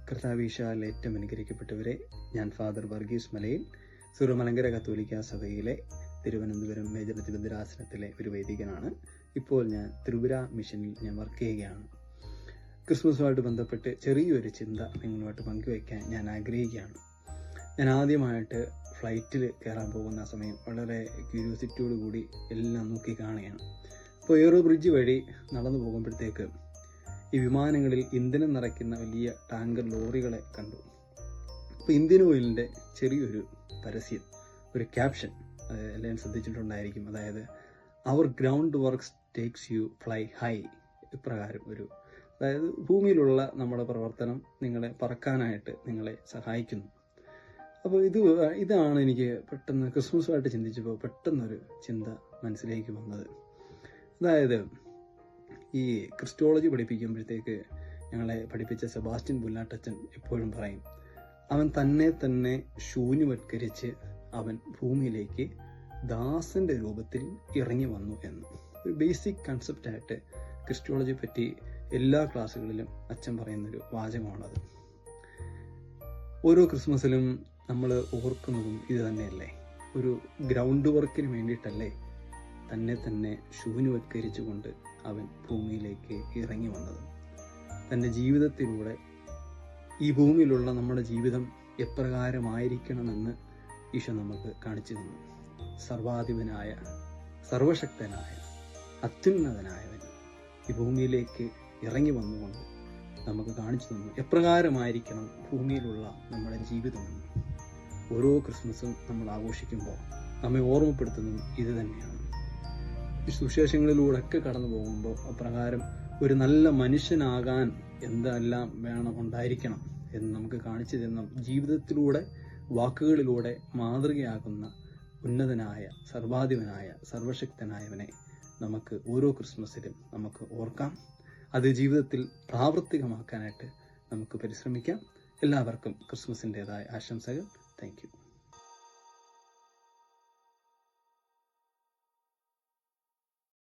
കർത്താവീശാൽ ഏറ്റവും അനുഗ്രഹിക്കപ്പെട്ടവരെ, ഞാൻ ഫാദർ വർഗീസ് മലയിൽ, സുറുമലങ്കര കത്തോലിക്ക സഭയിലെ തിരുവനന്തപുരം മേജർ തിരുവനന്തപുരാസനത്തിലെ ഒരു വൈദികനാണ്. ഇപ്പോൾ ഞാൻ ത്രിപുര മിഷനിൽ ഞാൻ വർക്ക് ചെയ്യുകയാണ്. ക്രിസ്മസുമായിട്ട് ബന്ധപ്പെട്ട് ചെറിയൊരു ചിന്ത നിങ്ങളുമായിട്ട് പങ്കുവയ്ക്കാൻ ഞാൻ ആഗ്രഹിക്കുകയാണ്. ഞാൻ ആദ്യമായിട്ട് ഫ്ലൈറ്റിൽ കയറാൻ പോകുന്ന സമയം വളരെ ക്യൂരിയോസിറ്റിയോട് കൂടി എല്ലാം നോക്കി കാണുകയാണ്. അപ്പോൾ എയറോ ബ്രിഡ്ജ് വഴി നടന്നു പോകുമ്പോഴത്തേക്ക് ഈ വിമാനങ്ങളിൽ ഇന്ധനം നിറയ്ക്കുന്ന വലിയ ടാങ്കർ ലോറികളെ കണ്ടു. അപ്പോൾ ഇന്ത്യൻ ഓയിലിൻ്റെ ചെറിയൊരു പരസ്യം, ഒരു ക്യാപ്ഷൻ എല്ലാവരും ശ്രദ്ധിച്ചിട്ടുണ്ടായിരിക്കും. അതായത് അവർ ground works takes you fly high, ഇപ്രകാരം അതായത് ഭൂമിയിലുള്ള നമ്മുടെ പ്രവർത്തനം നിങ്ങളെ പറക്കാനായിട്ട് നിങ്ങളെ സഹായിക്കുന്നു. അപ്പോൾ ഇതാണ് എനിക്ക് പെട്ടെന്ന് ക്രിസ്മസുമായിട്ട് ചിന്തിച്ചപ്പോൾ പെട്ടെന്നൊരു ചിന്ത മനസ്സിലേക്ക് വന്നത്. അതായത് ഈ ക്രിസ്റ്റോളജി പഠിപ്പിക്കുമ്പോഴത്തേക്ക് ഞങ്ങളെ പഠിപ്പിച്ച സെബാസ്റ്റ്യൻ പുല്ലാട്ടച്ചൻ എപ്പോഴും പറയും, അവൻ തന്നെ ശൂന്യവത്കരിച്ച് അവൻ ഭൂമിയിലേക്ക് ദാസന്റെ രൂപത്തിൽ ഇറങ്ങി വന്നു എന്ന്. ഒരു ബേസിക് കൺസെപ്റ്റായിട്ട് ക്രിസ്റ്റോളജിയെ പറ്റി എല്ലാ ക്ലാസ്സുകളിലും അച്ഛൻ പറയുന്നൊരു വാചകമാണത്. ഓരോ ക്രിസ്മസിലും നമ്മൾ ഓർക്കുന്നതും ഇത് തന്നെയല്ലേ? ഒരു ഗ്രൗണ്ട് വർക്കിന് വേണ്ടിയിട്ടല്ലേ തന്നെ ശൂന്യവത്കരിച്ചുകൊണ്ട് അവൻ ഭൂമിയിലേക്ക് ഇറങ്ങി വന്നത്. തൻ്റെ ജീവിതത്തിലൂടെ ഈ ഭൂമിയിലുള്ള നമ്മുടെ ജീവിതം എപ്രകാരമായിരിക്കണമെന്ന് ഈശോ നമുക്ക് കാണിച്ചു തന്നു. സർവാധിപനായ, സർവശക്തനായ, അത്യുന്നതനായവൻ ഈ ഭൂമിയിലേക്ക് ഇറങ്ങി വന്നുകൊണ്ട് നമുക്ക് കാണിച്ചു തന്നു എപ്രകാരമായിരിക്കണം ഭൂമിയിലുള്ള നമ്മുടെ ജീവിതമെന്ന്. ഓരോ ക്രിസ്മസും നമ്മൾ ആഘോഷിക്കുമ്പോൾ നമ്മെ ഓർമ്മപ്പെടുത്തുന്നതും ഇത് തന്നെയാണ്. ഈ സുവിശേഷങ്ങളിലൂടെയൊക്കെ കടന്നു പോകുമ്പോൾ അപ്രകാരം ഒരു നല്ല മനുഷ്യനാകാൻ എന്തെല്ലാം ഉണ്ടായിരിക്കണം എന്ന് നമുക്ക് കാണിച്ചു തന്ന, ജീവിതത്തിലൂടെ വാക്കുകളിലൂടെ മാതൃകയാകുന്ന ഉന്നതനായ, സർവാധിപനായ, സർവശക്തനായവനെ നമുക്ക് ഓരോ ക്രിസ്മസിലും നമുക്ക് ഓർക്കാം. അത് ജീവിതത്തിൽ പ്രാവർത്തികമാക്കാനായിട്ട് നമുക്ക് പരിശ്രമിക്കാം. എല്ലാവർക്കും ക്രിസ്മസിൻ്റെതായ ആശംസകൾ. Thank you.